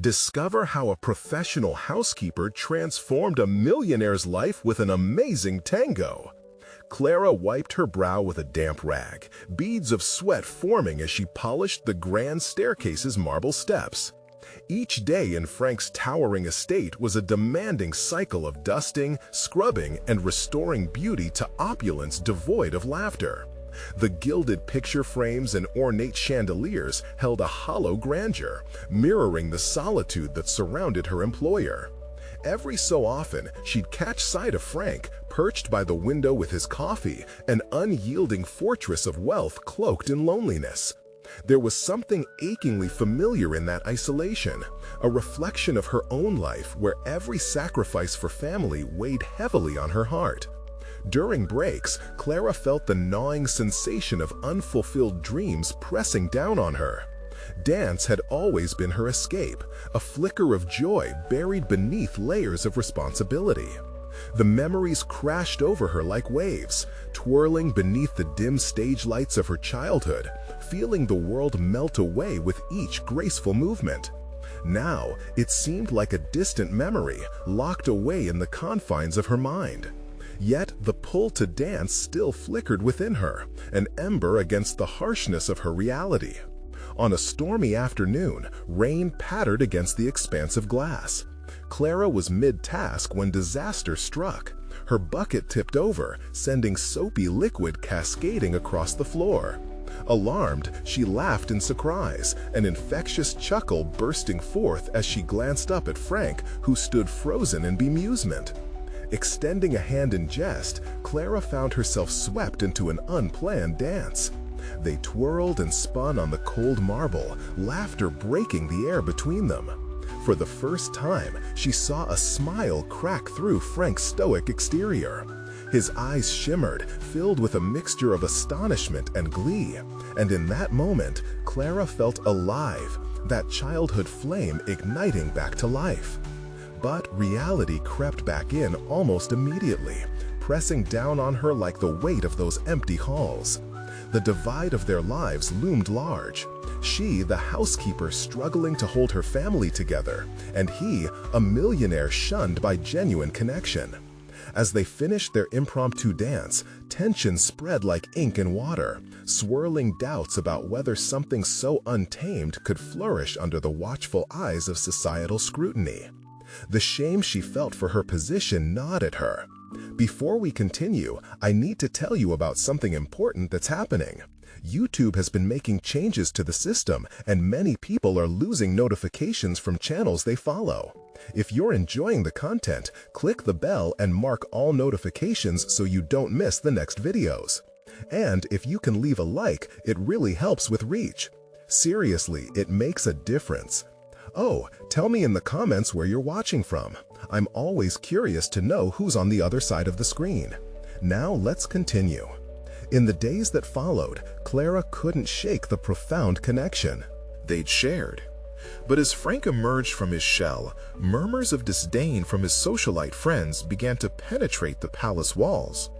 Discover how a professional housekeeper transformed a millionaire's life with an amazing tango. Clara wiped her brow with a damp rag, beads of sweat forming as she polished the grand staircase's marble steps. Each day in Frank's towering estate was a demanding cycle of dusting, scrubbing, and restoring beauty to opulence devoid of laughter. The gilded picture frames and ornate chandeliers held a hollow grandeur, mirroring the solitude that surrounded her employer. Every so often, she'd catch sight of Frank, perched by the window with his coffee, an unyielding fortress of wealth cloaked in loneliness. There was something achingly familiar in that isolation, a reflection of her own life where every sacrifice for family weighed heavily on her heart. During breaks, Clara felt the gnawing sensation of unfulfilled dreams pressing down on her. Dance had always been her escape, a flicker of joy buried beneath layers of responsibility. The memories crashed over her like waves, twirling beneath the dim stage lights of her childhood, feeling the world melt away with each graceful movement. Now, it seemed like a distant memory, locked away in the confines of her mind. Yet the pull to dance still flickered within her, an ember against the harshness of her reality. On a stormy afternoon, rain pattered against the expanse of glass. Clara was mid-task when disaster struck. Her bucket tipped over, sending soapy liquid cascading across the floor. Alarmed, she laughed in surprise, an infectious chuckle bursting forth as she glanced up at Frank, who stood frozen in bemusement. Extending a hand in jest, Clara found herself swept into an unplanned dance. They twirled and spun on the cold marble, laughter breaking the air between them. For the first time, she saw a smile crack through Frank's stoic exterior. His eyes shimmered, filled with a mixture of astonishment and glee, and in that moment, Clara felt alive, that childhood flame igniting back to life. But reality crept back in almost immediately, pressing down on her like the weight of those empty halls. The divide of their lives loomed large. She, the housekeeper, struggling to hold her family together, and he, a millionaire shunned by genuine connection. As they finished their impromptu dance, tension spread like ink in water, swirling doubts about whether something so untamed could flourish under the watchful eyes of societal scrutiny. The shame she felt for her position gnawed at her. Before we continue, I need to tell you about something important that's happening. YouTube has been making changes to the system, and many people are losing notifications from channels they follow. If you're enjoying the content, click the bell and mark all notifications so you don't miss the next videos. And if you can leave a like, it really helps with reach. Seriously, it makes a difference. Oh, tell me in the comments where you're watching from. I'm always curious to know who's on the other side of the screen. Now let's continue. In the days that followed, Clara couldn't shake the profound connection they'd shared. But as Frank emerged from his shell, murmurs of disdain from his socialite friends began to penetrate the palace walls.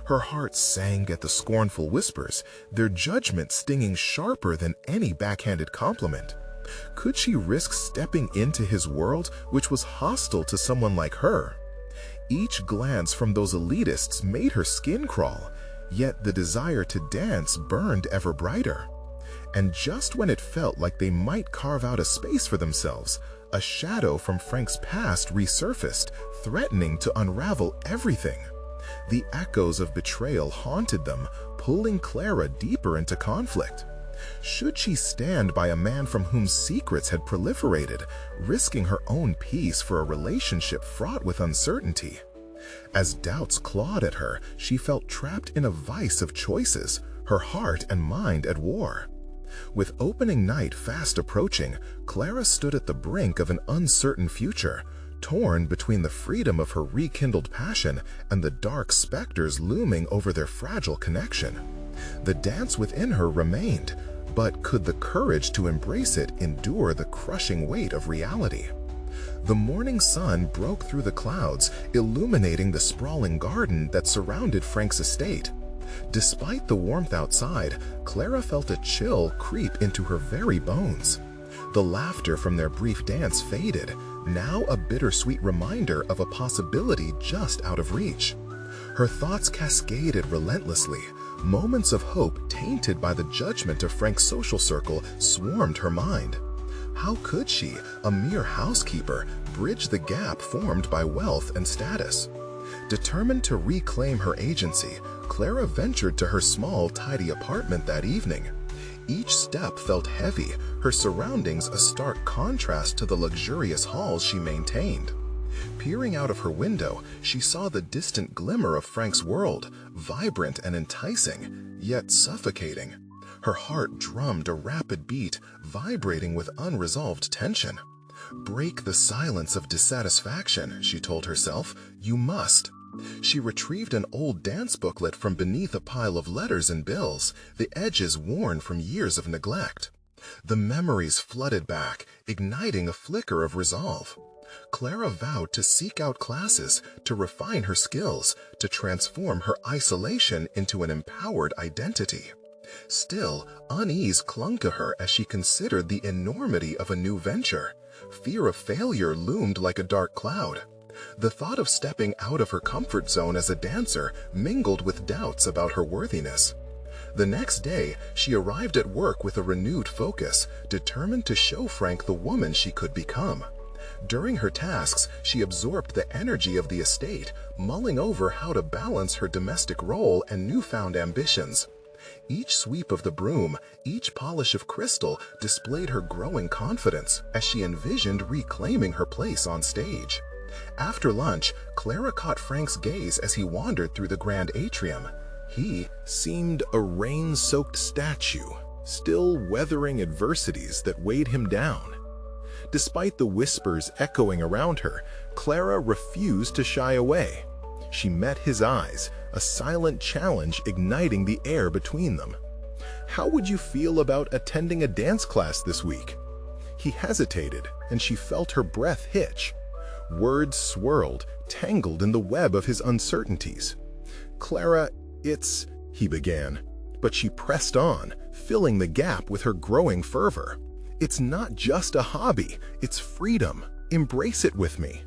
Her heart sang at the scornful whispers, their judgment stinging sharper than any backhanded compliment. Could she risk stepping into his world, which was hostile to someone like her? Each glance from those elitists made her skin crawl, yet the desire to dance burned ever brighter. And just when it felt like they might carve out a space for themselves, a shadow from Frank's past resurfaced, threatening to unravel everything. The echoes of betrayal haunted them, pulling Clara deeper into conflict. Should she stand by a man from whom secrets had proliferated, risking her own peace for a relationship fraught with uncertainty? As doubts clawed at her, she felt trapped in a vice of choices, her heart and mind at war. With opening night fast approaching, Clara stood at the brink of an uncertain future, torn between the freedom of her rekindled passion and the dark specters looming over their fragile connection. The dance within her remained, but could the courage to embrace it endure the crushing weight of reality? The morning sun broke through the clouds, illuminating the sprawling garden that surrounded Frank's estate. Despite the warmth outside, Clara felt a chill creep into her very bones. The laughter from their brief dance faded, now a bittersweet reminder of a possibility just out of reach. Her thoughts cascaded relentlessly. Moments of hope tainted by the judgment of Frank's social circle swarmed her mind. How could she, a mere housekeeper, bridge the gap formed by wealth and status? Determined to reclaim her agency, Clara ventured to her small, tidy apartment that evening. Each step felt heavy, her surroundings a stark contrast to the luxurious halls she maintained. Peering out of her window, she saw the distant glimmer of Frank's world, vibrant and enticing, yet suffocating. Her heart drummed a rapid beat, vibrating with unresolved tension. "Break the silence of dissatisfaction," she told herself. "You must." She retrieved an old dance booklet from beneath a pile of letters and bills, the edges worn from years of neglect. The memories flooded back, igniting a flicker of resolve. Clara vowed to seek out classes, to refine her skills, to transform her isolation into an empowered identity. Still, unease clung to her as she considered the enormity of a new venture. Fear of failure loomed like a dark cloud. The thought of stepping out of her comfort zone as a dancer mingled with doubts about her worthiness. The next day, she arrived at work with a renewed focus, determined to show Frank the woman she could become. During her tasks, she absorbed the energy of the estate, mulling over how to balance her domestic role and newfound ambitions. Each sweep of the broom, each polish of crystal displayed her growing confidence as she envisioned reclaiming her place on stage. After lunch, Clara caught Frank's gaze as he wandered through the grand atrium. He seemed a rain-soaked statue, still weathering adversities that weighed him down. Despite the whispers echoing around her, Clara refused to shy away. She met his eyes, a silent challenge igniting the air between them. "How would you feel about attending a dance class this week?" He hesitated, and she felt her breath hitch. Words swirled, tangled in the web of his uncertainties. "Clara, he began, but she pressed on, filling the gap with her growing fervor. "It's not just a hobby, it's freedom. Embrace it with me."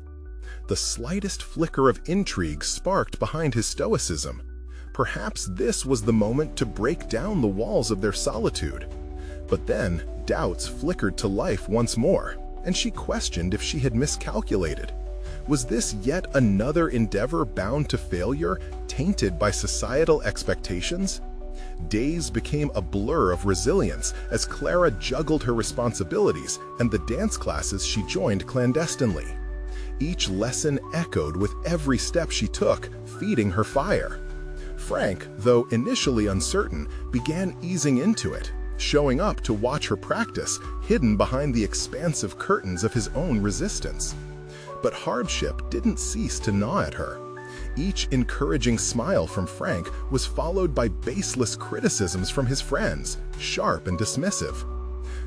The slightest flicker of intrigue sparked behind his stoicism. Perhaps this was the moment to break down the walls of their solitude. But then, doubts flickered to life once more, and she questioned if she had miscalculated. Was this yet another endeavor bound to failure, tainted by societal expectations? Days became a blur of resilience as Clara juggled her responsibilities and the dance classes she joined clandestinely. Each lesson echoed with every step she took, feeding her fire. Frank, though initially uncertain, began easing into it, showing up to watch her practice, hidden behind the expansive curtains of his own resistance. But hardship didn't cease to gnaw at her. Each encouraging smile from Frank was followed by baseless criticisms from his friends, sharp and dismissive.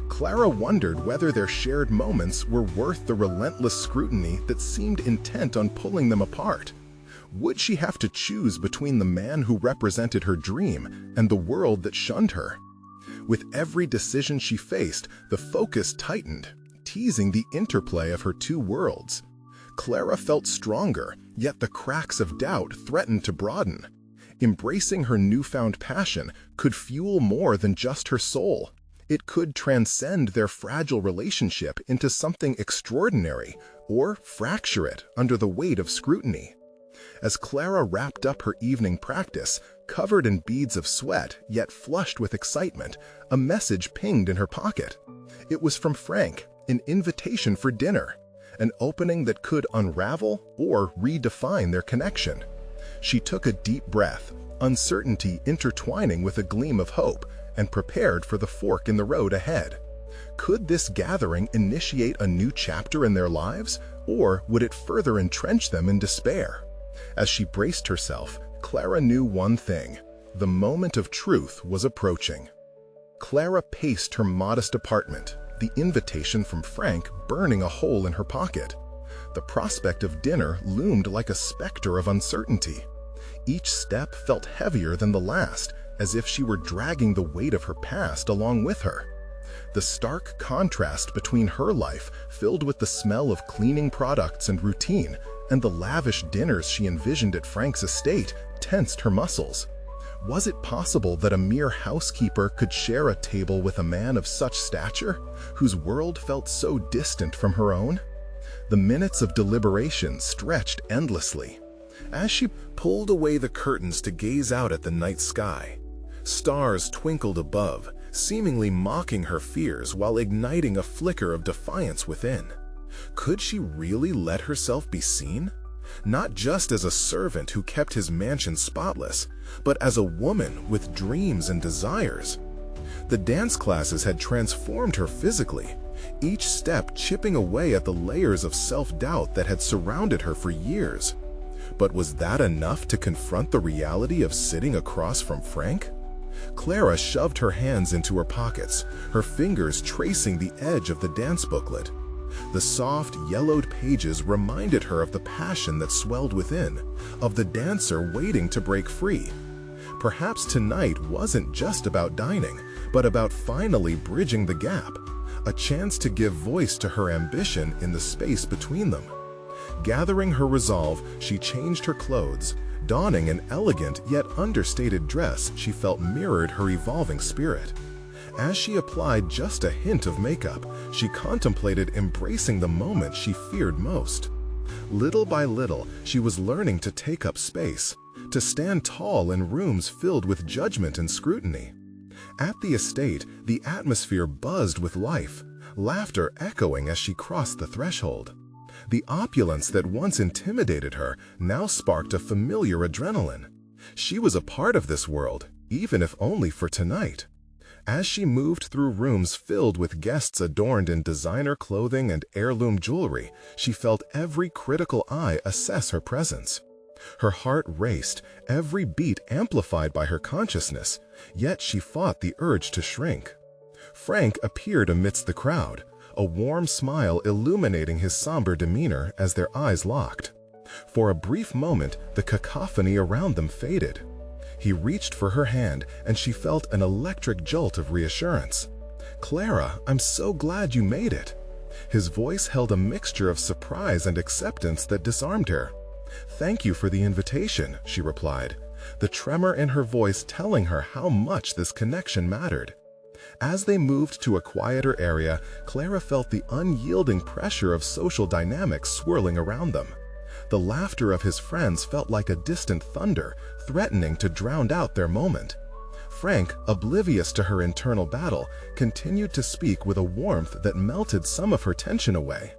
Clara wondered whether their shared moments were worth the relentless scrutiny that seemed intent on pulling them apart. Would she have to choose between the man who represented her dream and the world that shunned her? With every decision she faced, the focus tightened, teasing the interplay of her two worlds. Clara felt stronger, yet the cracks of doubt threatened to broaden. Embracing her newfound passion could fuel more than just her soul. It could transcend their fragile relationship into something extraordinary, or fracture it under the weight of scrutiny. As Clara wrapped up her evening practice, covered in beads of sweat, yet flushed with excitement, a message pinged in her pocket. It was from Frank, an invitation for dinner, an opening that could unravel or redefine their connection. She took a deep breath, uncertainty intertwining with a gleam of hope, and prepared for the fork in the road ahead. Could this gathering initiate a new chapter in their lives, or would it further entrench them in despair? As she braced herself, Clara knew one thing: the moment of truth was approaching. Clara paced her modest apartment, the invitation from Frank burning a hole in her pocket. The prospect of dinner loomed like a specter of uncertainty. Each step felt heavier than the last, as if she were dragging the weight of her past along with her. The stark contrast between her life, filled with the smell of cleaning products and routine, and the lavish dinners she envisioned at Frank's estate, tensed her muscles. Was it possible that a mere housekeeper could share a table with a man of such stature, whose world felt so distant from her own? The minutes of deliberation stretched endlessly. As she pulled away the curtains to gaze out at the night sky, stars twinkled above, seemingly mocking her fears while igniting a flicker of defiance within. Could she really let herself be seen? Not just as a servant who kept his mansion spotless, but as a woman with dreams and desires. The dance classes had transformed her physically, each step chipping away at the layers of self-doubt that had surrounded her for years. But was that enough to confront the reality of sitting across from Frank? Clara shoved her hands into her pockets, her fingers tracing the edge of the dance booklet. The soft, yellowed pages reminded her of the passion that swelled within, of the dancer waiting to break free. Perhaps tonight wasn't just about dining, but about finally bridging the gap, a chance to give voice to her ambition in the space between them. Gathering her resolve, she changed her clothes, donning an elegant yet understated dress she felt mirrored her evolving spirit. As she applied just a hint of makeup, she contemplated embracing the moment she feared most. Little by little, she was learning to take up space, to stand tall in rooms filled with judgment and scrutiny. At the estate, the atmosphere buzzed with life, laughter echoing as she crossed the threshold. The opulence that once intimidated her now sparked a familiar adrenaline. She was a part of this world, even if only for tonight. As she moved through rooms filled with guests adorned in designer clothing and heirloom jewelry, she felt every critical eye assess her presence. Her heart raced, every beat amplified by her consciousness, yet she fought the urge to shrink. Frank appeared amidst the crowd, a warm smile illuminating his somber demeanor as their eyes locked. For a brief moment, the cacophony around them faded. He reached for her hand, and she felt an electric jolt of reassurance. "Clara, I'm so glad you made it." His voice held a mixture of surprise and acceptance that disarmed her. "Thank you for the invitation," she replied, the tremor in her voice telling her how much this connection mattered. As they moved to a quieter area, Clara felt the unyielding pressure of social dynamics swirling around them. The laughter of his friends felt like a distant thunder, threatening to drown out their moment. Frank, oblivious to her internal battle, continued to speak with a warmth that melted some of her tension away.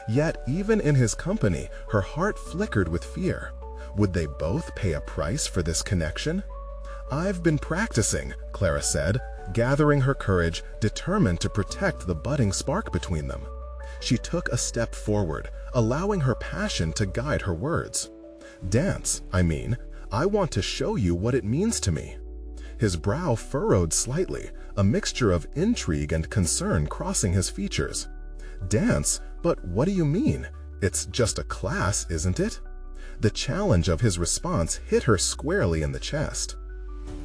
Yet, even in his company, her heart flickered with fear. Would they both pay a price for this connection? "I've been practicing," Clara said, gathering her courage, determined to protect the budding spark between them. She took a step forward, allowing her passion to guide her words. "Dance, I mean. I want to show you what it means to me." His brow furrowed slightly, a mixture of intrigue and concern crossing his features. "Dance? But what do you mean? It's just a class, isn't it?" The challenge of his response hit her squarely in the chest.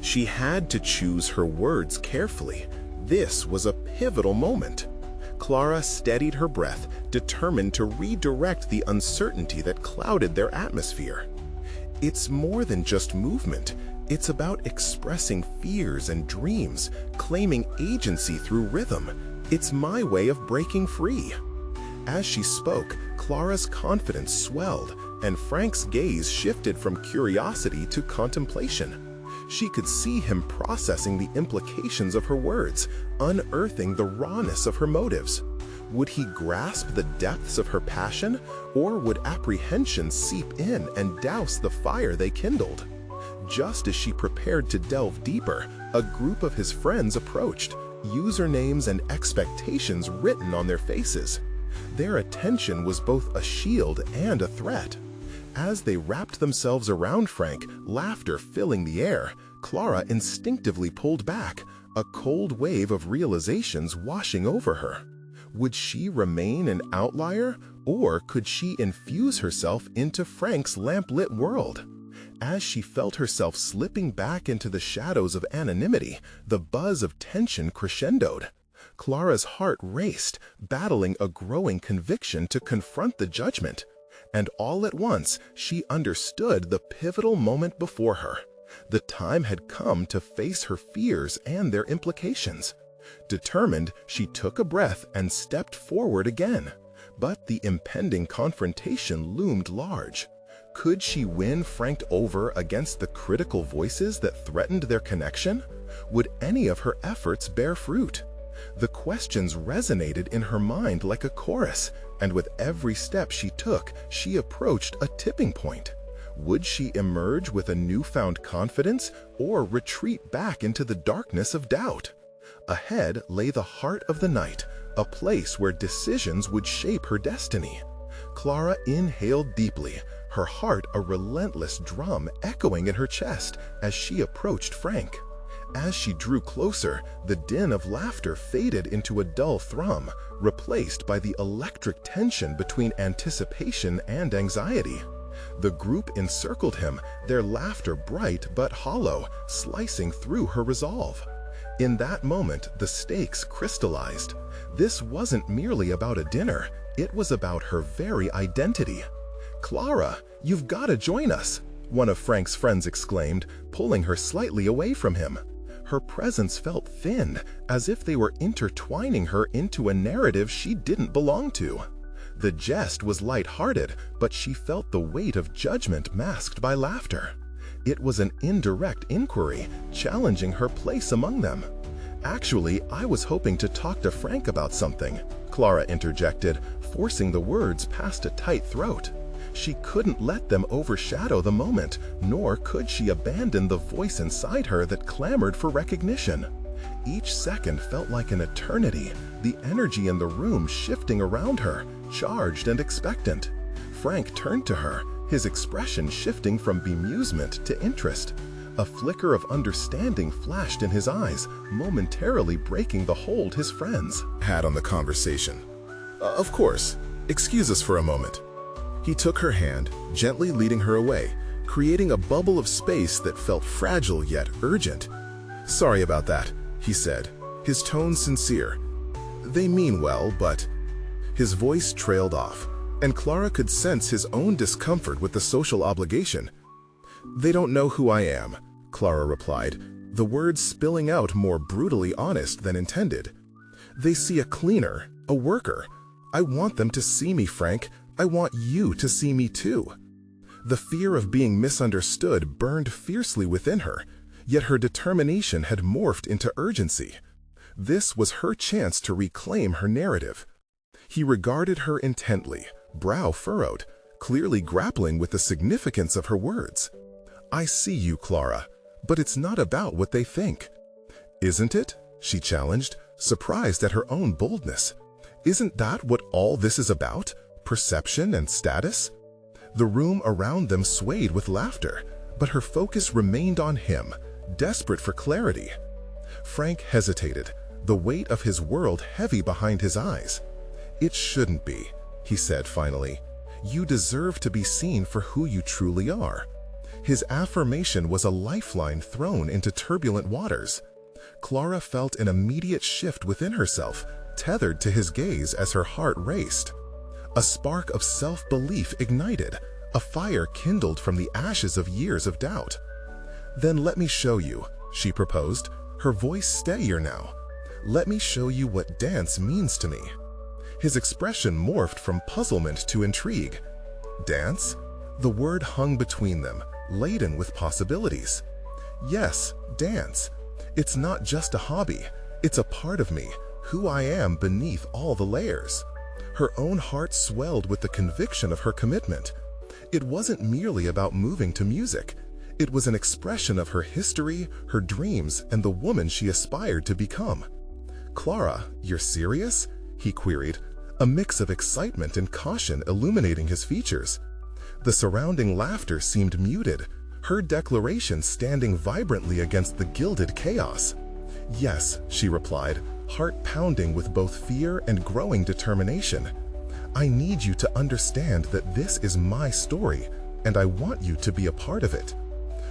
She had to choose her words carefully. This was a pivotal moment. Clara steadied her breath, determined to redirect the uncertainty that clouded their atmosphere. "It's more than just movement. It's about expressing fears and dreams, claiming agency through rhythm. It's my way of breaking free." As she spoke, Clara's confidence swelled, and Frank's gaze shifted from curiosity to contemplation. She could see him processing the implications of her words, unearthing the rawness of her motives. Would he grasp the depths of her passion, or would apprehension seep in and douse the fire they kindled? Just as she prepared to delve deeper, a group of his friends approached, usernames and expectations written on their faces. Their attention was both a shield and a threat. As they wrapped themselves around Frank, laughter filling the air, Clara instinctively pulled back, a cold wave of realizations washing over her. Would she remain an outlier, or could she infuse herself into Frank's lamp-lit world? As she felt herself slipping back into the shadows of anonymity, the buzz of tension crescendoed. Clara's heart raced, battling a growing conviction to confront the judgment. And all at once, she understood the pivotal moment before her. The time had come to face her fears and their implications. Determined, she took a breath and stepped forward again. But the impending confrontation loomed large. Could she win Frank over against the critical voices that threatened their connection? Would any of her efforts bear fruit? The questions resonated in her mind like a chorus, and with every step she took, she approached a tipping point. Would she emerge with a newfound confidence or retreat back into the darkness of doubt? Ahead lay the heart of the night, a place where decisions would shape her destiny. Clara inhaled deeply, her heart a relentless drum echoing in her chest as she approached Frank. As she drew closer, the din of laughter faded into a dull thrum, replaced by the electric tension between anticipation and anxiety. The group encircled him, their laughter bright but hollow, slicing through her resolve. In that moment, the stakes crystallized. This wasn't merely about a dinner, it was about her very identity. "Clara, you've got to join us," one of Frank's friends exclaimed, pulling her slightly away from him. Her presence felt thin, as if they were intertwining her into a narrative she didn't belong to. The jest was light-hearted, but she felt the weight of judgment masked by laughter. It was an indirect inquiry, challenging her place among them. "Actually, I was hoping to talk to Frank about something," Clara interjected, forcing the words past a tight throat. She couldn't let them overshadow the moment, nor could she abandon the voice inside her that clamored for recognition. Each second felt like an eternity, the energy in the room shifting around her, charged and expectant. Frank turned to her, his expression shifting from bemusement to interest. A flicker of understanding flashed in his eyes, momentarily breaking the hold his friends had on the conversation. Of course. Excuse us for a moment." He took her hand, gently leading her away, creating a bubble of space that felt fragile yet urgent. "Sorry about that," he said, his tone sincere. "They mean well, but—" His voice trailed off, and Clara could sense his own discomfort with the social obligation. "They don't know who I am," Clara replied, the words spilling out more brutally honest than intended. "They see a cleaner, a worker. I want them to see me, Frank. I want you to see me too." The fear of being misunderstood burned fiercely within her, yet her determination had morphed into urgency. This was her chance to reclaim her narrative. He regarded her intently, brow furrowed, clearly grappling with the significance of her words. "I see you, Clara, but it's not about what they think." "Isn't it?" she challenged, surprised at her own boldness. "Isn't that what all this is about? Perception and status?" The room around them swayed with laughter, but her focus remained on him, desperate for clarity. Frank hesitated, the weight of his world heavy behind his eyes. "It shouldn't be," he said finally. "You deserve to be seen for who you truly are." His affirmation was a lifeline thrown into turbulent waters. Clara felt an immediate shift within herself, tethered to his gaze as her heart raced. A spark of self-belief ignited, a fire kindled from the ashes of years of doubt. "Then let me show you," she proposed, her voice steadier now. "Let me show you what dance means to me." His expression morphed from puzzlement to intrigue. "Dance?" The word hung between them, laden with possibilities. "Yes, dance. It's not just a hobby. It's a part of me, who I am beneath all the layers." Her own heart swelled with the conviction of her commitment. It wasn't merely about moving to music. It was an expression of her history, her dreams, and the woman she aspired to become. "Clara, you're serious?" he queried, a mix of excitement and caution illuminating his features. The surrounding laughter seemed muted, her declaration standing vibrantly against the gilded chaos. "Yes," she replied, heart pounding with both fear and growing determination. "I need you to understand that this is my story, and I want you to be a part of it."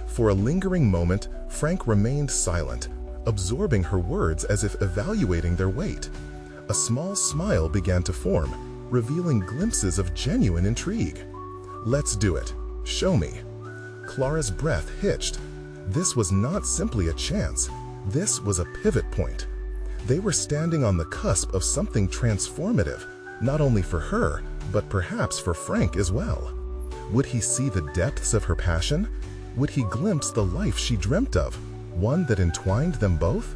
For a lingering moment, Frank remained silent, absorbing her words as if evaluating their weight. A small smile began to form, revealing glimpses of genuine intrigue. "Let's do it. Show me." Clara's breath hitched. This was not simply a chance. This was a pivot point. They were standing on the cusp of something transformative, not only for her, but perhaps for Frank as well. Would he see the depths of her passion? Would he glimpse the life she dreamt of, one that entwined them both?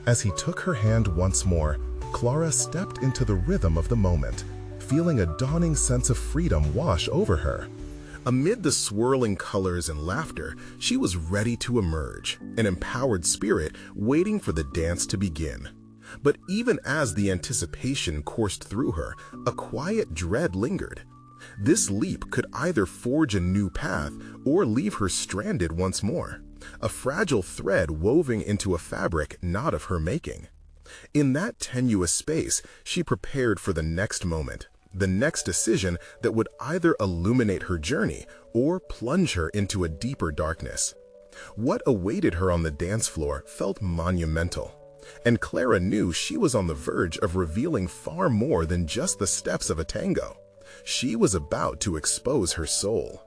As he took her hand once more, Clara stepped into the rhythm of the moment, feeling a dawning sense of freedom wash over her. Amid the swirling colors and laughter, she was ready to emerge, an empowered spirit waiting for the dance to begin. But even as the anticipation coursed through her, a quiet dread lingered. This leap could either forge a new path or leave her stranded once more, a fragile thread woven into a fabric not of her making. In that tenuous space, she prepared for the next moment, the next decision that would either illuminate her journey or plunge her into a deeper darkness. What awaited her on the dance floor felt monumental, and Clara knew she was on the verge of revealing far more than just the steps of a tango. She was about to expose her soul.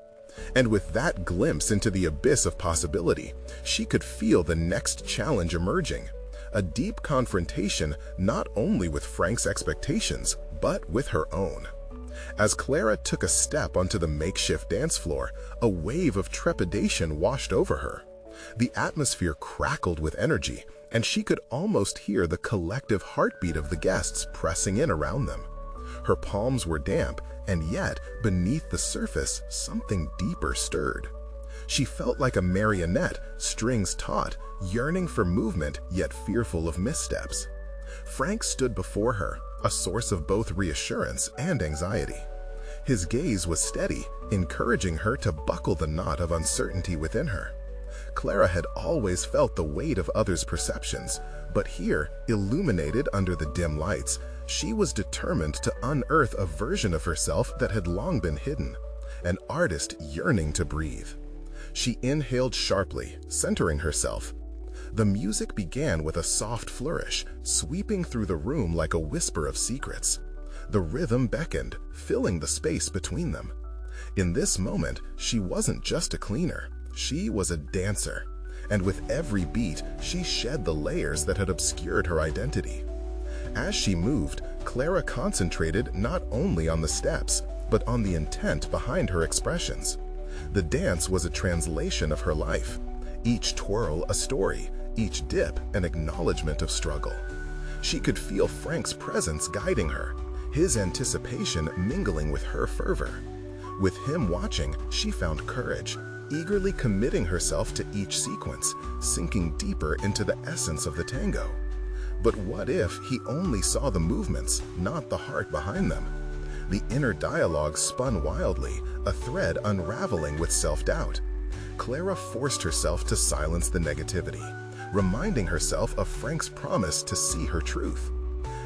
And with that glimpse into the abyss of possibility, she could feel the next challenge emerging, a deep confrontation not only with Frank's expectations, but with her own. As Clara took a step onto the makeshift dance floor, a wave of trepidation washed over her. The atmosphere crackled with energy, and she could almost hear the collective heartbeat of the guests pressing in around them. Her palms were damp, and yet, beneath the surface, something deeper stirred. She felt like a marionette, strings taut, yearning for movement, yet fearful of missteps. Frank stood before her, a source of both reassurance and anxiety. His gaze was steady, encouraging her to buckle the knot of uncertainty within her. Clara had always felt the weight of others' perceptions, but here, illuminated under the dim lights, she was determined to unearth a version of herself that had long been hidden, an artist yearning to breathe. She inhaled sharply, centering herself. The music began with a soft flourish, sweeping through the room like a whisper of secrets. The rhythm beckoned, filling the space between them. In this moment, she wasn't just a cleaner. She was a dancer, and with every beat, she shed the layers that had obscured her identity. As she moved, Clara concentrated not only on the steps, but on the intent behind her expressions. The dance was a translation of her life, each twirl a story, each dip an acknowledgement of struggle. She could feel Frank's presence guiding her, his anticipation mingling with her fervor. With him watching, she found courage, eagerly committing herself to each sequence, sinking deeper into the essence of the tango. But what if he only saw the movements, not the heart behind them? The inner dialogue spun wildly, a thread unraveling with self-doubt. Clara forced herself to silence the negativity, reminding herself of Frank's promise to see her truth.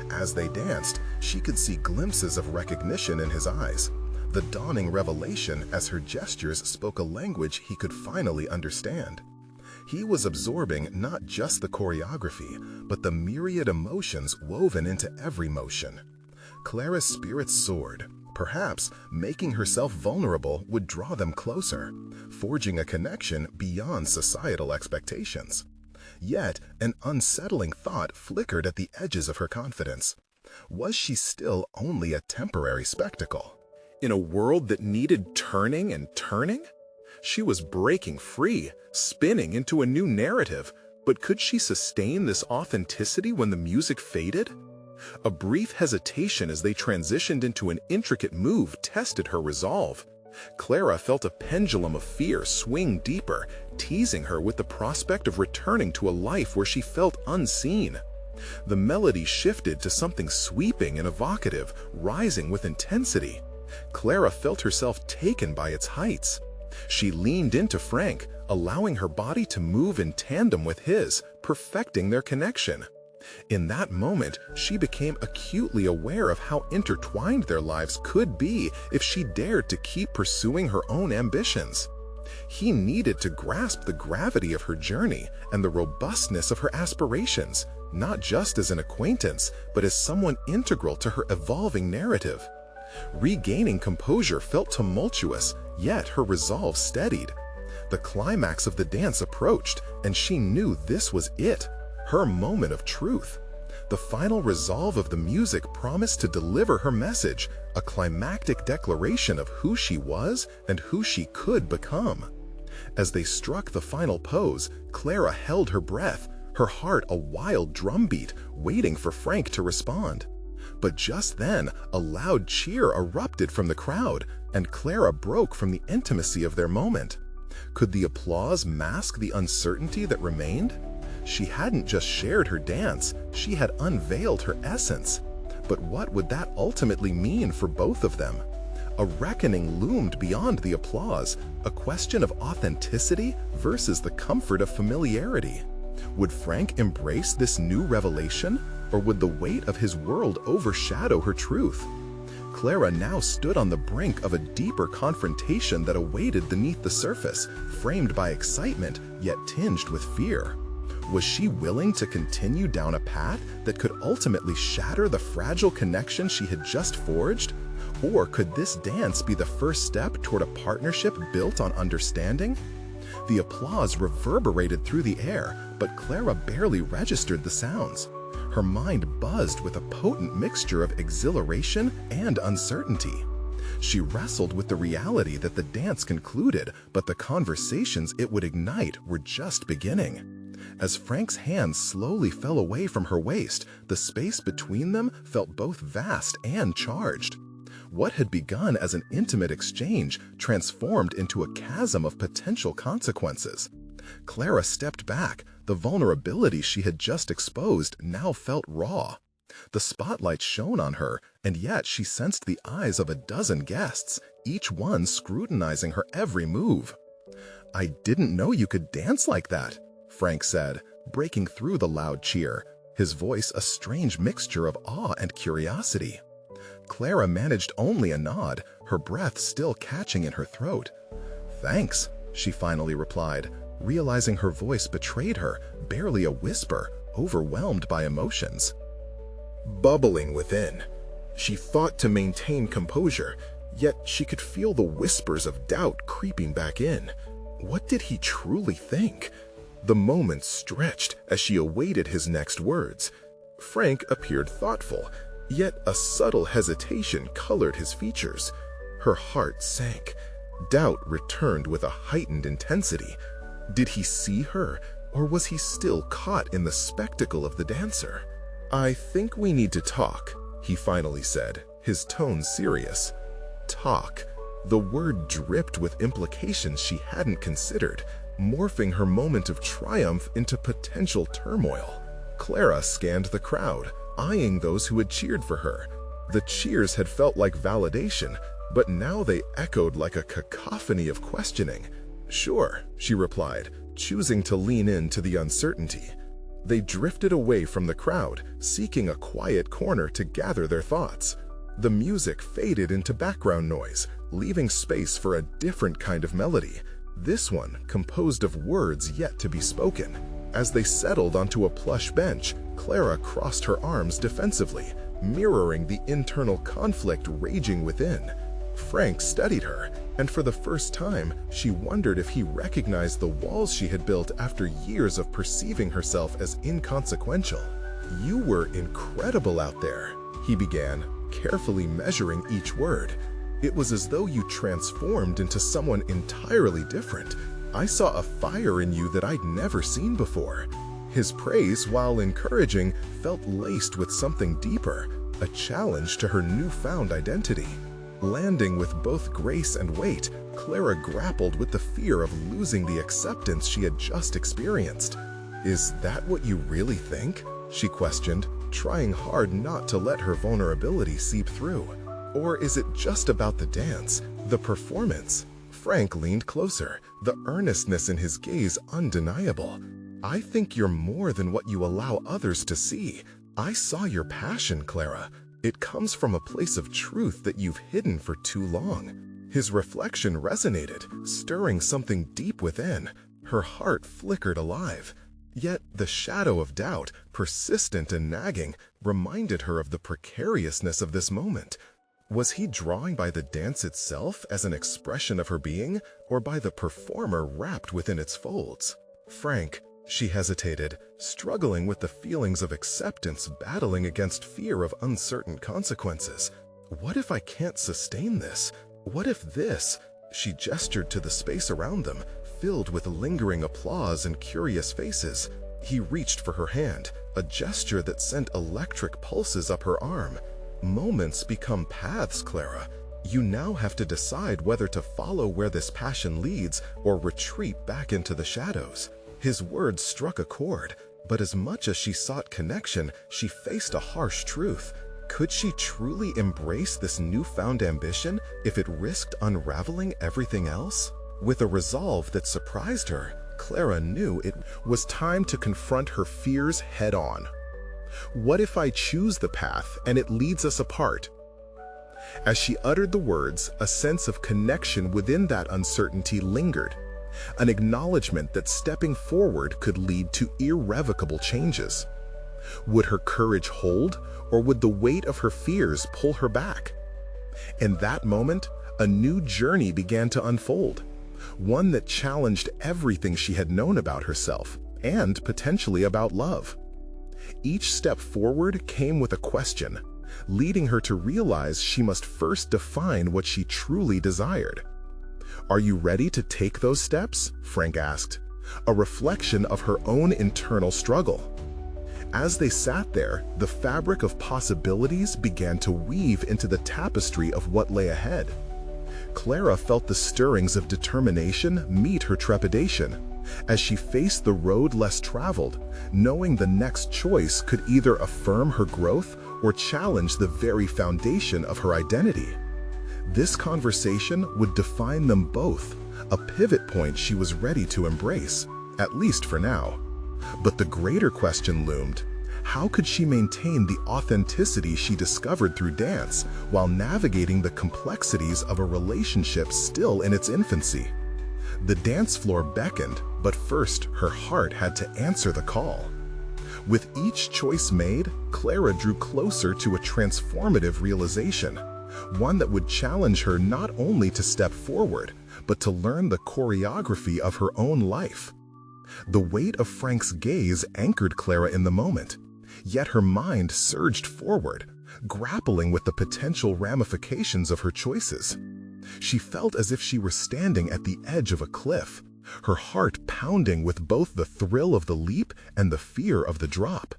As they danced, she could see glimpses of recognition in his eyes, the dawning revelation as her gestures spoke a language he could finally understand. He was absorbing not just the choreography, but the myriad emotions woven into every motion. Clara's spirit soared. Perhaps making herself vulnerable would draw them closer, forging a connection beyond societal expectations. Yet, an unsettling thought flickered at the edges of her confidence. Was she still only a temporary spectacle? In a world that needed turning and turning? She was breaking free, spinning into a new narrative, but could she sustain this authenticity when the music faded? A brief hesitation as they transitioned into an intricate move tested her resolve. Clara felt a pendulum of fear swing deeper, teasing her with the prospect of returning to a life where she felt unseen. The melody shifted to something sweeping and evocative, rising with intensity. Clara felt herself taken by its heights. She leaned into Frank, allowing her body to move in tandem with his, perfecting their connection. In that moment, she became acutely aware of how intertwined their lives could be if she dared to keep pursuing her own ambitions. He needed to grasp the gravity of her journey and the robustness of her aspirations, not just as an acquaintance, but as someone integral to her evolving narrative. Regaining composure felt tumultuous, yet her resolve steadied. The climax of the dance approached, and she knew this was it, her moment of truth. The final resolve of the music promised to deliver her message, a climactic declaration of who she was and who she could become. As they struck the final pose, Clara held her breath, her heart a wild drumbeat, waiting for Frank to respond. But just then, a loud cheer erupted from the crowd, and Clara broke from the intimacy of their moment. Could the applause mask the uncertainty that remained? She hadn't just shared her dance, she had unveiled her essence. But what would that ultimately mean for both of them? A reckoning loomed beyond the applause, a question of authenticity versus the comfort of familiarity. Would Frank embrace this new revelation, or would the weight of his world overshadow her truth? Clara now stood on the brink of a deeper confrontation that awaited beneath the surface, framed by excitement yet tinged with fear. Was she willing to continue down a path that could ultimately shatter the fragile connection she had just forged? Or could this dance be the first step toward a partnership built on understanding? The applause reverberated through the air, but Clara barely registered the sounds. Her mind buzzed with a potent mixture of exhilaration and uncertainty. She wrestled with the reality that the dance concluded, but the conversations it would ignite were just beginning. As Frank's hands slowly fell away from her waist, the space between them felt both vast and charged. What had begun as an intimate exchange transformed into a chasm of potential consequences. Clara stepped back. The vulnerability she had just exposed now felt raw. The spotlight shone on her, and yet she sensed the eyes of a dozen guests, each one scrutinizing her every move. "I didn't know you could dance like that," Frank said, breaking through the loud cheer, his voice a strange mixture of awe and curiosity. Clara managed only a nod, her breath still catching in her throat. "Thanks," she finally replied, realizing her voice betrayed her, barely a whisper, overwhelmed by emotions. Bubbling within, she fought to maintain composure, yet she could feel the whispers of doubt creeping back in. What did he truly think? The moments stretched as she awaited his next words. Frank appeared thoughtful, yet a subtle hesitation colored his features. Her heart sank. Doubt returned with a heightened intensity. Did he see her, or was he still caught in the spectacle of the dancer? "I think we need to talk," he finally said, his tone serious. Talk. The word dripped with implications she hadn't considered, morphing her moment of triumph into potential turmoil. Clara scanned the crowd, eyeing those who had cheered for her. The cheers had felt like validation, but now they echoed like a cacophony of questioning. "Sure," she replied, choosing to lean into the uncertainty. They drifted away from the crowd, seeking a quiet corner to gather their thoughts. The music faded into background noise, leaving space for a different kind of melody, this one composed of words yet to be spoken. As they settled onto a plush bench, Clara crossed her arms defensively, mirroring the internal conflict raging within. Frank studied her, and for the first time, she wondered if he recognized the walls she had built after years of perceiving herself as inconsequential. "You were incredible out there," he began, carefully measuring each word. "It was as though you transformed into someone entirely different. I saw a fire in you that I'd never seen before." His praise, while encouraging, felt laced with something deeper, a challenge to her newfound identity. Landing with both grace and weight, Clara grappled with the fear of losing the acceptance she had just experienced. "Is that what you really think?" she questioned, trying hard not to let her vulnerability seep through. "Or is it just about the dance, the performance?" Frank leaned closer, the earnestness in his gaze undeniable. "I think you're more than what you allow others to see. I saw your passion, Clara. It comes from a place of truth that you've hidden for too long." His reflection resonated, stirring something deep within. Her heart flickered alive. Yet the shadow of doubt, persistent and nagging, reminded her of the precariousness of this moment. Was he drawing by the dance itself as an expression of her being, or by the performer wrapped within its folds? Frank, she hesitated, struggling with the feelings of acceptance battling against fear of uncertain consequences. What if I can't sustain this? What if this? She gestured to the space around them, filled with lingering applause and curious faces. He reached for her hand, a gesture that sent electric pulses up her arm. Moments become paths, Clara. You now have to decide whether to follow where this passion leads or retreat back into the shadows. His words struck a chord, but as much as she sought connection, she faced a harsh truth. Could she truly embrace this newfound ambition if it risked unraveling everything else? With a resolve that surprised her, Clara knew it was time to confront her fears head-on. What if I choose the path and it leads us apart? As she uttered the words, a sense of connection within that uncertainty lingered, an acknowledgement that stepping forward could lead to irrevocable changes. Would her courage hold, or would the weight of her fears pull her back? In that moment, a new journey began to unfold, one that challenged everything she had known about herself, and potentially about love. Each step forward came with a question, leading her to realize she must first define what she truly desired. "Are you ready to take those steps?" Frank asked, a reflection of her own internal struggle. As they sat there, the fabric of possibilities began to weave into the tapestry of what lay ahead. Clara felt the stirrings of determination meet her trepidation, as she faced the road less traveled, knowing the next choice could either affirm her growth or challenge the very foundation of her identity. This conversation would define them both, a pivot point she was ready to embrace, at least for now. But the greater question loomed: how could she maintain the authenticity she discovered through dance while navigating the complexities of a relationship still in its infancy? The dance floor beckoned, but first her heart had to answer the call. With each choice made, Clara drew closer to a transformative realization, one that would challenge her not only to step forward, but to learn the choreography of her own life. The weight of Frank's gaze anchored Clara in the moment, yet her mind surged forward, grappling with the potential ramifications of her choices. She felt as if she were standing at the edge of a cliff, her heart pounding with both the thrill of the leap and the fear of the drop.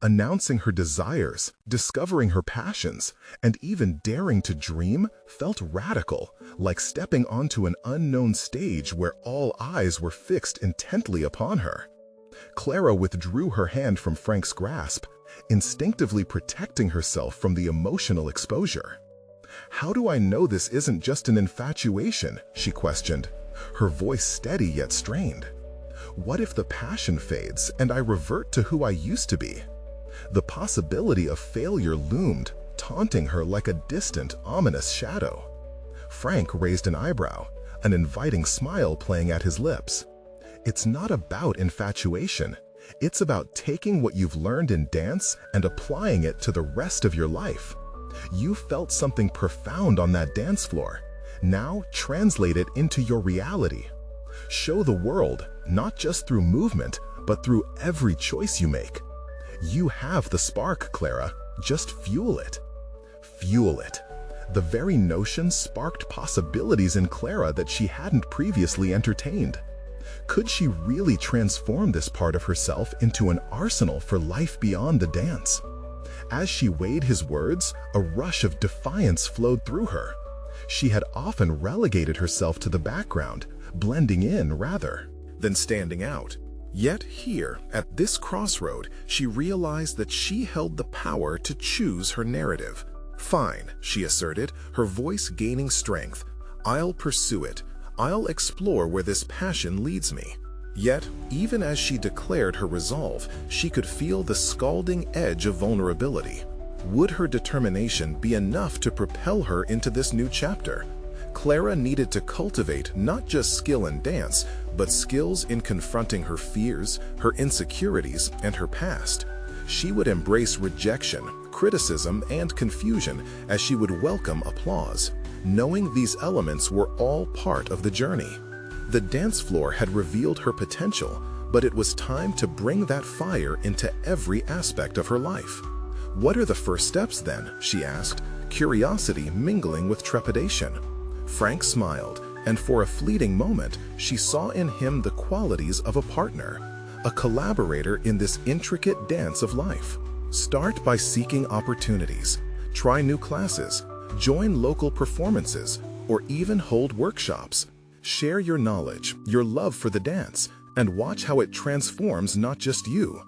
Announcing her desires, discovering her passions, and even daring to dream felt radical, like stepping onto an unknown stage where all eyes were fixed intently upon her. Clara withdrew her hand from Frank's grasp, instinctively protecting herself from the emotional exposure. "How do I know this isn't just an infatuation?" she questioned, her voice steady yet strained. "What if the passion fades and I revert to who I used to be?" The possibility of failure loomed, taunting her like a distant, ominous shadow. Frank raised an eyebrow, an inviting smile playing at his lips. "It's not about infatuation. It's about taking what you've learned in dance and applying it to the rest of your life. You felt something profound on that dance floor. Now translate it into your reality. Show the world, not just through movement, but through every choice you make. You have the spark, Clara. Just fuel it." Fuel it. The very notion sparked possibilities in Clara that she hadn't previously entertained. Could she really transform this part of herself into an arsenal for life beyond the dance? As she weighed his words, a rush of defiance flowed through her. She had often relegated herself to the background, blending in rather than standing out. Yet here, at this crossroad, she realized that she held the power to choose her narrative. "Fine," she asserted, her voice gaining strength. "I'll pursue it. I'll explore where this passion leads me." Yet, even as she declared her resolve, she could feel the scalding edge of vulnerability. Would her determination be enough to propel her into this new chapter? Clara needed to cultivate not just skill in dance, but skills in confronting her fears, her insecurities, and her past. She would embrace rejection, criticism, and confusion as she would welcome applause, knowing these elements were all part of the journey. The dance floor had revealed her potential, but it was time to bring that fire into every aspect of her life. "What are the first steps then?" she asked, curiosity mingling with trepidation. Frank smiled, and for a fleeting moment, she saw in him the qualities of a partner, a collaborator in this intricate dance of life. Start by seeking opportunities. Try new classes, join local performances, or even hold workshops. Share your knowledge, your love for the dance, and watch how it transforms not just you.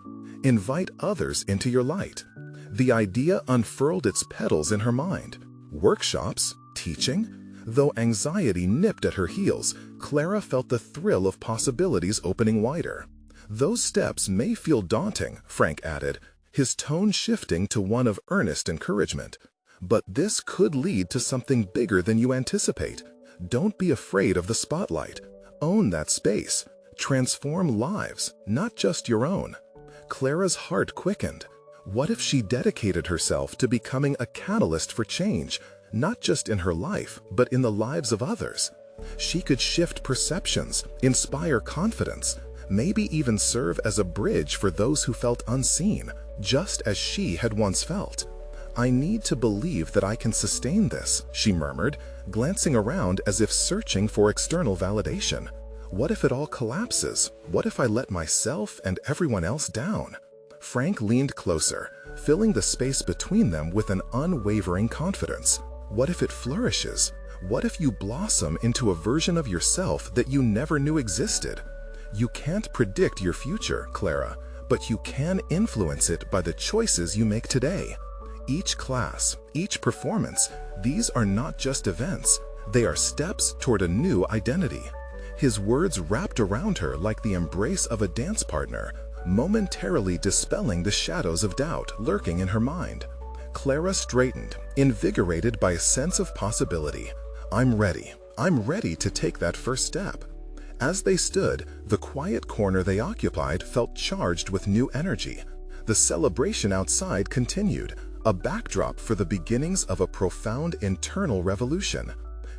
Invite others into your light. The idea unfurled its petals in her mind. Workshops? Teaching? Though anxiety nipped at her heels, Clara felt the thrill of possibilities opening wider. "Those steps may feel daunting," Frank added, his tone shifting to one of earnest encouragement. "But this could lead to something bigger than you anticipate. Don't be afraid of the spotlight. Own that space. Transform lives, not just your own." Clara's heart quickened. What if she dedicated herself to becoming a catalyst for change, not just in her life, but in the lives of others? She could shift perceptions, inspire confidence, maybe even serve as a bridge for those who felt unseen, just as she had once felt. "I need to believe that I can sustain this," she murmured, glancing around as if searching for external validation. "What if it all collapses? What if I let myself and everyone else down?" Frank leaned closer, filling the space between them with an unwavering confidence. "What if it flourishes? What if you blossom into a version of yourself that you never knew existed?" "You can't predict your future, Clara, but you can influence it by the choices you make today. Each class, each performance, these are not just events, they are steps toward a new identity." His words wrapped around her like the embrace of a dance partner, momentarily dispelling the shadows of doubt lurking in her mind. Clara straightened, invigorated by a sense of possibility. I'm ready to take that first step." As they stood, the quiet corner they occupied felt charged with new energy. The celebration outside continued, a backdrop for the beginnings of a profound internal revolution.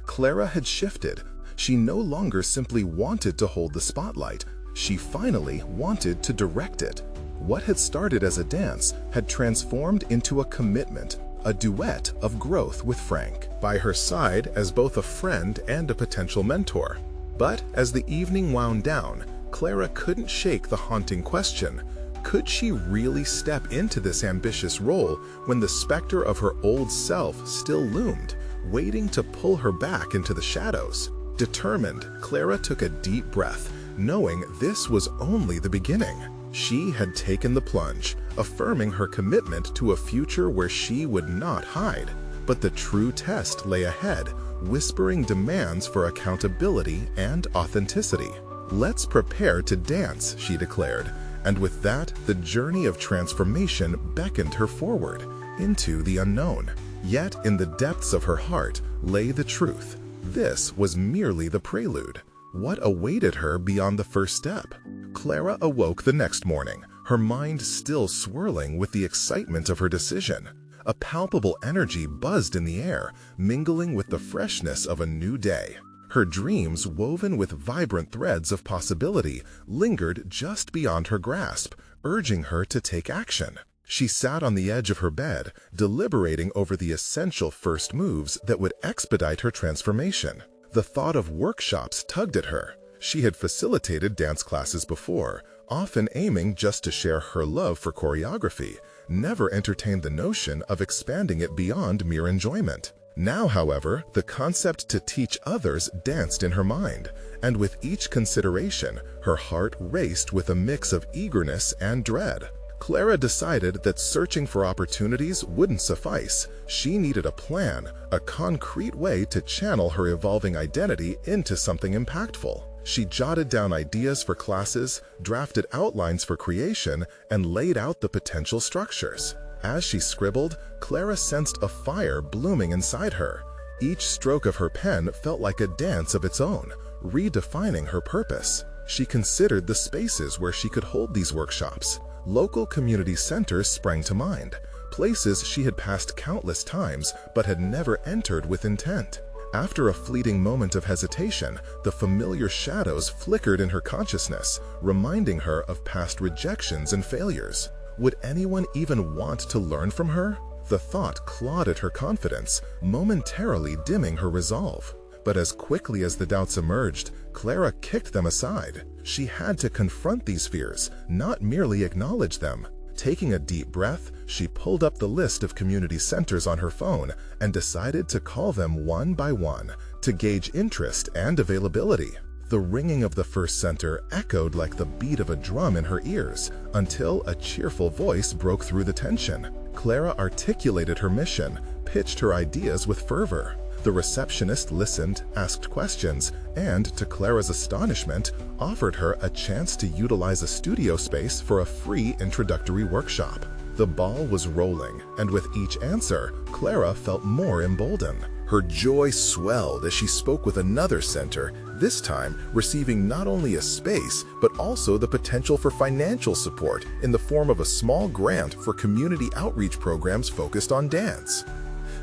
Clara had shifted. She no longer simply wanted to hold the spotlight. She finally wanted to direct it. What had started as a dance had transformed into a commitment, a duet of growth with Frank, by her side as both a friend and a potential mentor. But as the evening wound down, Clara couldn't shake the haunting question: could she really step into this ambitious role when the specter of her old self still loomed, waiting to pull her back into the shadows? Determined, Clara took a deep breath, knowing this was only the beginning. She had taken the plunge, affirming her commitment to a future where she would not hide. But the true test lay ahead, whispering demands for accountability and authenticity. "Let's prepare to dance," she declared, and with that, the journey of transformation beckoned her forward, into the unknown. Yet in the depths of her heart lay the truth. This was merely the prelude. What awaited her beyond the first step? Clara awoke the next morning, her mind still swirling with the excitement of her decision. A palpable energy buzzed in the air, mingling with the freshness of a new day. Her dreams, woven with vibrant threads of possibility, lingered just beyond her grasp, urging her to take action. She sat on the edge of her bed, deliberating over the essential first moves that would expedite her transformation. The thought of workshops tugged at her. She had facilitated dance classes before, often aiming just to share her love for choreography, never entertained the notion of expanding it beyond mere enjoyment. Now, however, the concept to teach others danced in her mind, and with each consideration, her heart raced with a mix of eagerness and dread. Clara decided that searching for opportunities wouldn't suffice. She needed a plan, a concrete way to channel her evolving identity into something impactful. She jotted down ideas for classes, drafted outlines for creation, and laid out the potential structures. As she scribbled, Clara sensed a fire blooming inside her. Each stroke of her pen felt like a dance of its own, redefining her purpose. She considered the spaces where she could hold these workshops. Local community centers sprang to mind, places she had passed countless times but had never entered with intent. After a fleeting moment of hesitation, the familiar shadows flickered in her consciousness, reminding her of past rejections and failures. Would anyone even want to learn from her? The thought clawed at her confidence, momentarily dimming her resolve. But as quickly as the doubts emerged, Clara kicked them aside. She had to confront these fears, not merely acknowledge them. Taking a deep breath, she pulled up the list of community centers on her phone and decided to call them one by one to gauge interest and availability. The ringing of the first center echoed like the beat of a drum in her ears until a cheerful voice broke through the tension. Clara articulated her mission, pitched her ideas with fervor. The receptionist listened, asked questions, and, to Clara's astonishment, offered her a chance to utilize a studio space for a free introductory workshop. The ball was rolling, and with each answer, Clara felt more emboldened. Her joy swelled as she spoke with another center, this time receiving not only a space, but also the potential for financial support in the form of a small grant for community outreach programs focused on dance.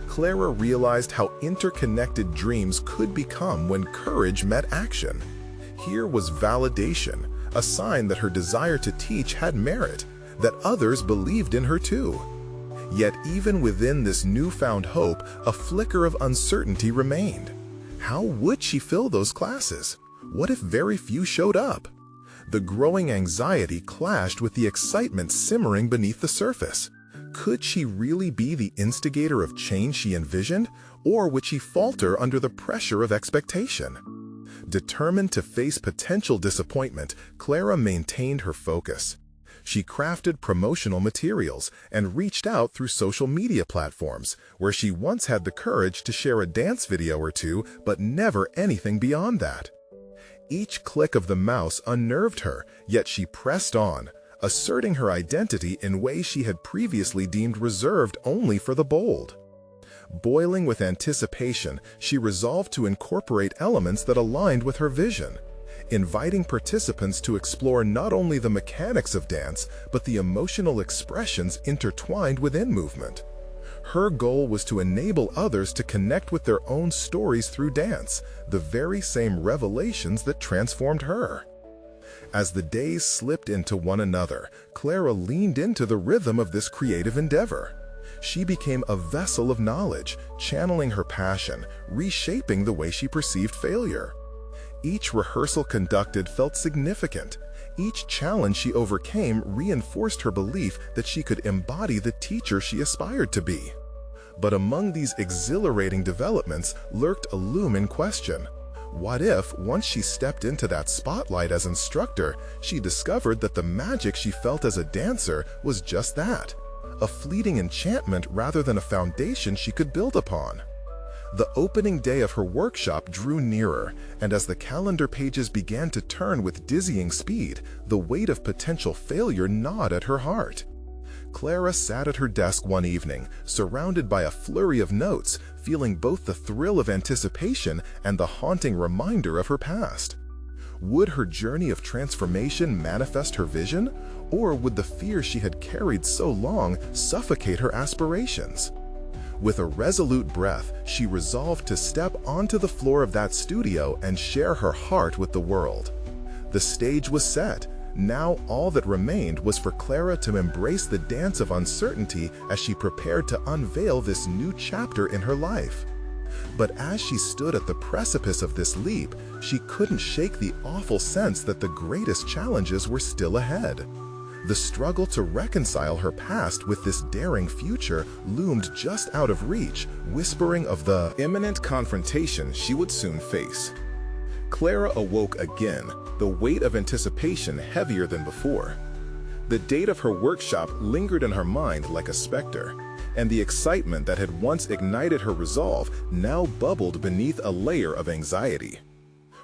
Clara realized how interconnected dreams could become when courage met action. Here was validation, a sign that her desire to teach had merit, that others believed in her too. Yet even within this newfound hope, a flicker of uncertainty remained. How would she fill those classes? What if very few showed up? The growing anxiety clashed with the excitement simmering beneath the surface. Could she really be the instigator of change she envisioned, or would she falter under the pressure of expectation? Determined to face potential disappointment, Clara maintained her focus. She crafted promotional materials and reached out through social media platforms, where she once had the courage to share a dance video or two, but never anything beyond that. Each click of the mouse unnerved her, yet she pressed on, asserting her identity in ways she had previously deemed reserved only for the bold. Boiling with anticipation, she resolved to incorporate elements that aligned with her vision, inviting participants to explore not only the mechanics of dance, but the emotional expressions intertwined within movement. Her goal was to enable others to connect with their own stories through dance, the very same revelations that transformed her. As the days slipped into one another, Clara leaned into the rhythm of this creative endeavor. She became a vessel of knowledge, channeling her passion, reshaping the way she perceived failure. Each rehearsal conducted felt significant. Each challenge she overcame reinforced her belief that she could embody the teacher she aspired to be. But among these exhilarating developments lurked a looming question. What if, once she stepped into that spotlight as instructor, she discovered that the magic she felt as a dancer was just that, a fleeting enchantment rather than a foundation she could build upon? The opening day of her workshop drew nearer, and as the calendar pages began to turn with dizzying speed, the weight of potential failure gnawed at her heart. Clara sat at her desk one evening, surrounded by a flurry of notes, feeling both the thrill of anticipation and the haunting reminder of her past. Would her journey of transformation manifest her vision, or would the fear she had carried so long suffocate her aspirations? With a resolute breath, she resolved to step onto the floor of that studio and share her heart with the world. The stage was set. Now all that remained was for Clara to embrace the dance of uncertainty as she prepared to unveil this new chapter in her life. But as she stood at the precipice of this leap, she couldn't shake the awful sense that the greatest challenges were still ahead. The struggle to reconcile her past with this daring future loomed just out of reach, whispering of the imminent confrontation she would soon face. Clara awoke again, the weight of anticipation heavier than before. The date of her workshop lingered in her mind like a specter, and the excitement that had once ignited her resolve now bubbled beneath a layer of anxiety.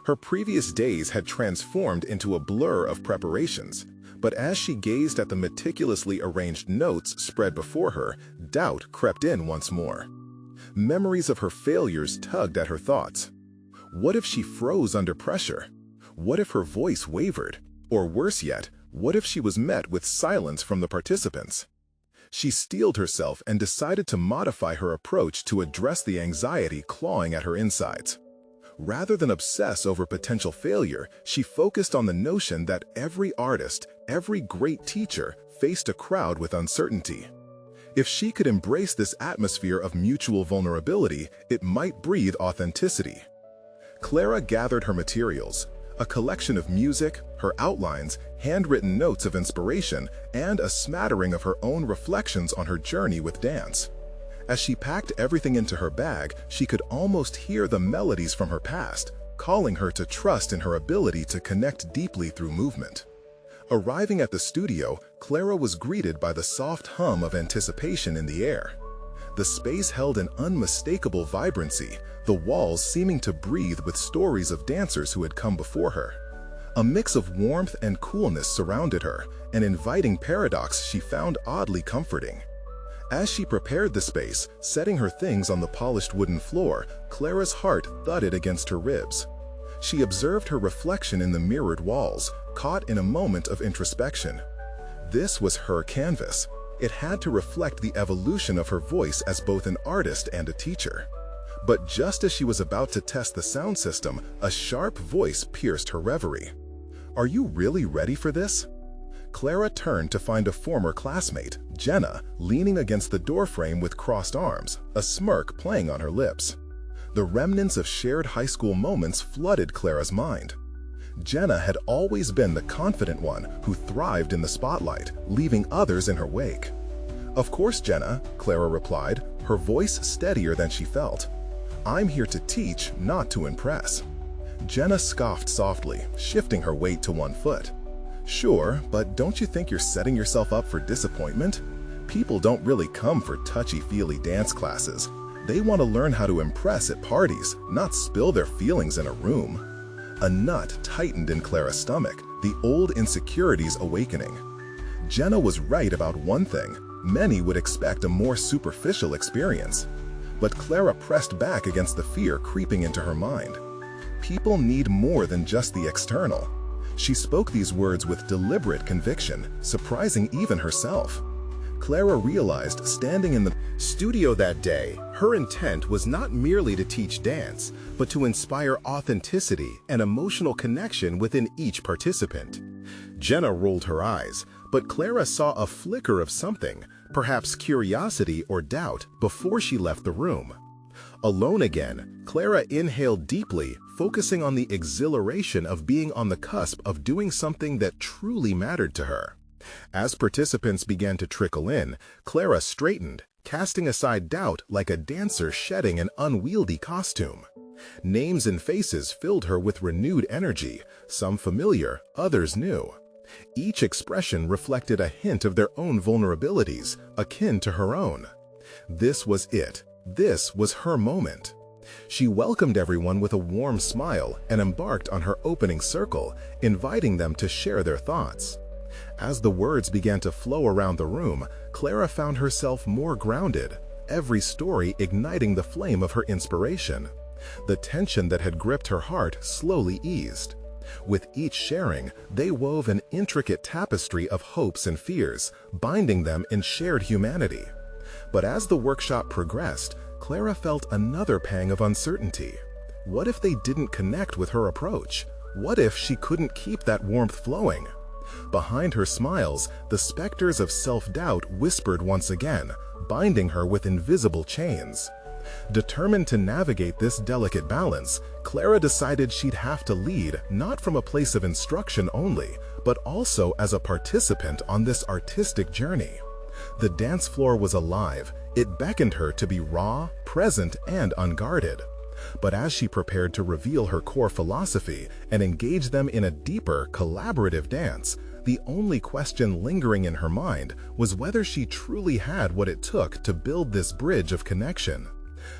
Her previous days had transformed into a blur of preparations, but as she gazed at the meticulously arranged notes spread before her, doubt crept in once more. Memories of her failures tugged at her thoughts. What if she froze under pressure? What if her voice wavered? Or worse yet, what if she was met with silence from the participants? She steeled herself and decided to modify her approach to address the anxiety clawing at her insides. Rather than obsess over potential failure, she focused on the notion that every artist, every great teacher, faced a crowd with uncertainty. If she could embrace this atmosphere of mutual vulnerability, it might breathe authenticity. Clara gathered her materials, a collection of music, her outlines, handwritten notes of inspiration, and a smattering of her own reflections on her journey with dance. As she packed everything into her bag, she could almost hear the melodies from her past, calling her to trust in her ability to connect deeply through movement. Arriving at the studio, Clara was greeted by the soft hum of anticipation in the air. The space held an unmistakable vibrancy, the walls seeming to breathe with stories of dancers who had come before her. A mix of warmth and coolness surrounded her, an inviting paradox she found oddly comforting. As she prepared the space, setting her things on the polished wooden floor, Clara's heart thudded against her ribs. She observed her reflection in the mirrored walls, caught in a moment of introspection. This was her canvas. It had to reflect the evolution of her voice as both an artist and a teacher. But just as she was about to test the sound system, a sharp voice pierced her reverie. "Are you really ready for this?" Clara turned to find a former classmate, Jenna, leaning against the doorframe with crossed arms, a smirk playing on her lips. The remnants of shared high school moments flooded Clara's mind. Jenna had always been the confident one who thrived in the spotlight, leaving others in her wake. "Of course, Jenna," Clara replied, her voice steadier than she felt. "I'm here to teach, not to impress." Jenna scoffed softly, shifting her weight to one foot. "Sure, but don't you think you're setting yourself up for disappointment? People don't really come for touchy-feely dance classes. They want to learn how to impress at parties, not spill their feelings in a room." A nut tightened in Clara's stomach, the old insecurities awakening. Jenna was right about one thing: many would expect a more superficial experience. But Clara pressed back against the fear creeping into her mind. People need more than just the external. She spoke these words with deliberate conviction, surprising even herself. Clara realized, standing in the studio that day, her intent was not merely to teach dance, but to inspire authenticity and emotional connection within each participant. Jenna rolled her eyes, but Clara saw a flicker of something, perhaps curiosity or doubt, before she left the room. Alone again, Clara inhaled deeply, focusing on the exhilaration of being on the cusp of doing something that truly mattered to her. As participants began to trickle in, Clara straightened, casting aside doubt like a dancer shedding an unwieldy costume. Names and faces filled her with renewed energy, some familiar, others new. Each expression reflected a hint of their own vulnerabilities, akin to her own. This was it. This was her moment. She welcomed everyone with a warm smile and embarked on her opening circle, inviting them to share their thoughts. As the words began to flow around the room, Clara found herself more grounded, every story igniting the flame of her inspiration. The tension that had gripped her heart slowly eased. With each sharing, they wove an intricate tapestry of hopes and fears, binding them in shared humanity. But as the workshop progressed, Clara felt another pang of uncertainty. What if they didn't connect with her approach? What if she couldn't keep that warmth flowing? Behind her smiles, the specters of self-doubt whispered once again, binding her with invisible chains. Determined to navigate this delicate balance, Clara decided she'd have to lead not from a place of instruction only, but also as a participant on this artistic journey. The dance floor was alive. It beckoned her to be raw, present, and unguarded. But as she prepared to reveal her core philosophy and engage them in a deeper, collaborative dance, the only question lingering in her mind was whether she truly had what it took to build this bridge of connection.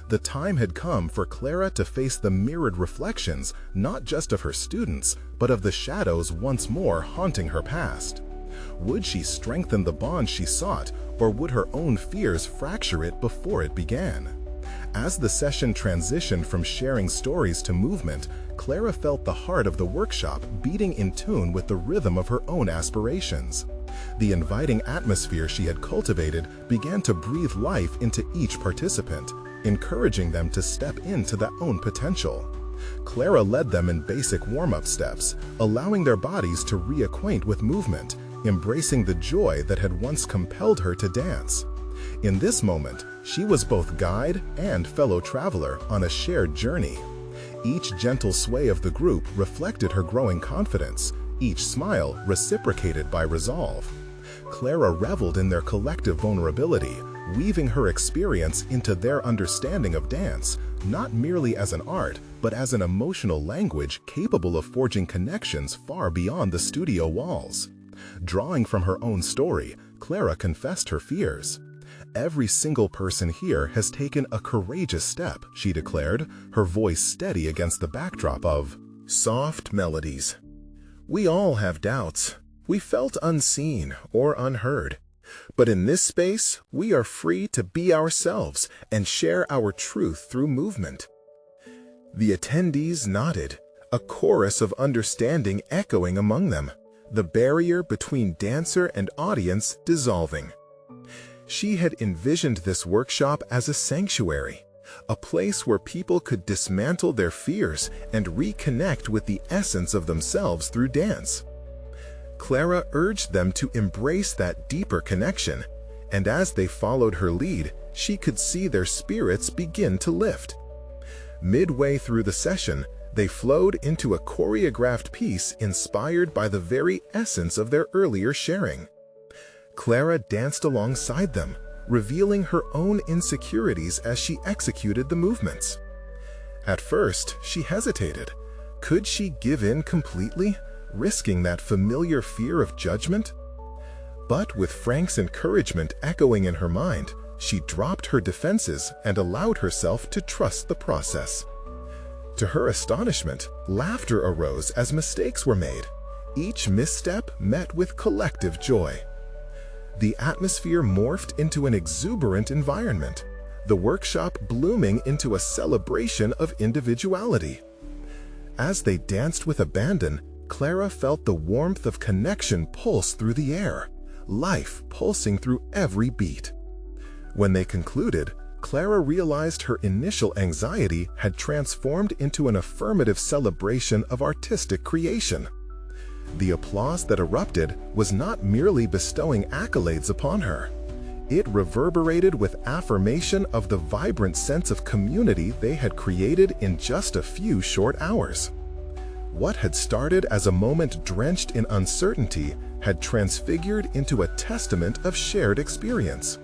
The time had come for Clara to face the mirrored reflections not just of her students, but of the shadows once more haunting her past. Would she strengthen the bond she sought, or would her own fears fracture it before it began? As the session transitioned from sharing stories to movement, Clara felt the heart of the workshop beating in tune with the rhythm of her own aspirations. The inviting atmosphere she had cultivated began to breathe life into each participant, encouraging them to step into their own potential. Clara led them in basic warm-up steps, allowing their bodies to reacquaint with movement, embracing the joy that had once compelled her to dance. In this moment, she was both guide and fellow traveler on a shared journey. Each gentle sway of the group reflected her growing confidence, each smile reciprocated by resolve. Clara reveled in their collective vulnerability, weaving her experience into their understanding of dance, not merely as an art, but as an emotional language capable of forging connections far beyond the studio walls. Drawing from her own story, Clara confessed her fears. "Every single person here has taken a courageous step," she declared, her voice steady against the backdrop of soft melodies. "We all have doubts. We felt unseen or unheard. But in this space, we are free to be ourselves and share our truth through movement." The attendees nodded, a chorus of understanding echoing among them, the barrier between dancer and audience dissolving. She had envisioned this workshop as a sanctuary, a place where people could dismantle their fears and reconnect with the essence of themselves through dance. Clara urged them to embrace that deeper connection, and as they followed her lead, she could see their spirits begin to lift. Midway through the session, they flowed into a choreographed piece inspired by the very essence of their earlier sharing. Clara danced alongside them, revealing her own insecurities as she executed the movements. At first, she hesitated. Could she give in completely, risking that familiar fear of judgment? But with Frank's encouragement echoing in her mind, she dropped her defenses and allowed herself to trust the process. To her astonishment, laughter arose as mistakes were made, each misstep met with collective joy. The atmosphere morphed into an exuberant environment, the workshop blooming into a celebration of individuality. As they danced with abandon, Clara felt the warmth of connection pulse through the air, life pulsing through every beat. When they concluded, Clara realized her initial anxiety had transformed into an affirmative celebration of artistic creation. The applause that erupted was not merely bestowing accolades upon her. It reverberated with affirmation of the vibrant sense of community they had created in just a few short hours. What had started as a moment drenched in uncertainty had transfigured into a testament of shared experience.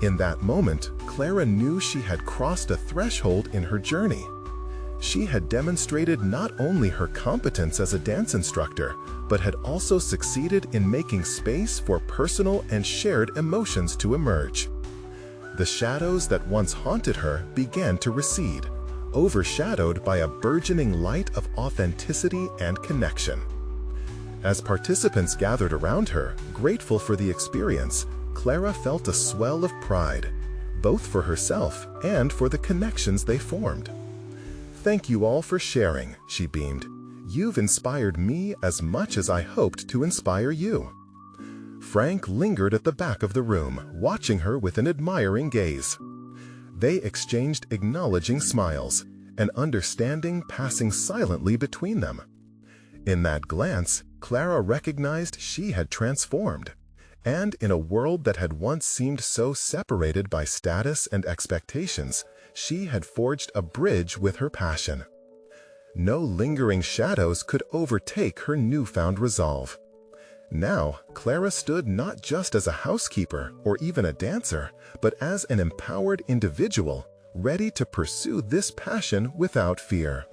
In that moment, Clara knew she had crossed a threshold in her journey. She had demonstrated not only her competence as a dance instructor, but had also succeeded in making space for personal and shared emotions to emerge. The shadows that once haunted her began to recede, overshadowed by a burgeoning light of authenticity and connection. As participants gathered around her, grateful for the experience, Clara felt a swell of pride, both for herself and for the connections they formed. "Thank you all for sharing," she beamed. "You've inspired me as much as I hoped to inspire you." Frank lingered at the back of the room, watching her with an admiring gaze. They exchanged acknowledging smiles, an understanding passing silently between them. In that glance, Clara recognized she had transformed, and in a world that had once seemed so separated by status and expectations, she had forged a bridge with her passion. No lingering shadows could overtake her newfound resolve. Now, Clara stood not just as a housekeeper or even a dancer, but as an empowered individual, ready to pursue this passion without fear.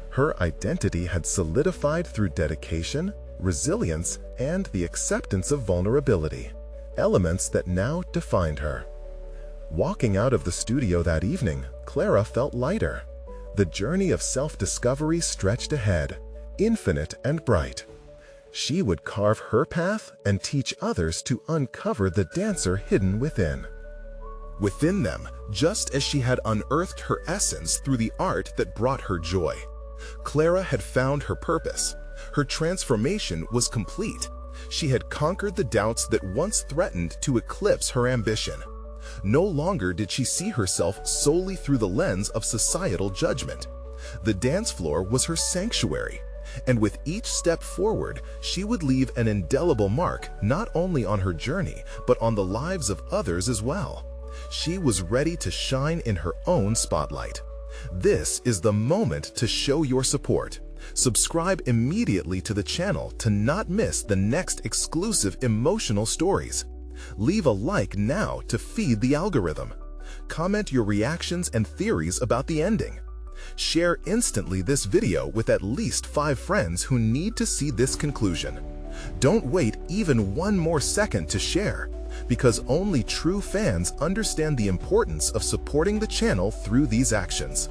Her identity had solidified through dedication, resilience, and the acceptance of vulnerability, elements that now defined her. Walking out of the studio that evening, Clara felt lighter. The journey of self-discovery stretched ahead, infinite and bright. She would carve her path and teach others to uncover the dancer hidden within. within them, just as she had unearthed her essence through the art that brought her joy. Clara had found her purpose. Her transformation was complete. She had conquered the doubts that once threatened to eclipse her ambition. No longer did she see herself solely through the lens of societal judgment. The dance floor was her sanctuary, and with each step forward, she would leave an indelible mark not only on her journey, but on the lives of others as well. She was ready to shine in her own spotlight. This is the moment to show your support. Subscribe immediately to the channel to not miss the next exclusive emotional stories. Leave a like now to feed the algorithm. Comment your reactions and theories about the ending. Share instantly this video with at least 5 friends who need to see this conclusion. Don't wait even one more second to share, because only true fans understand the importance of supporting the channel through these actions.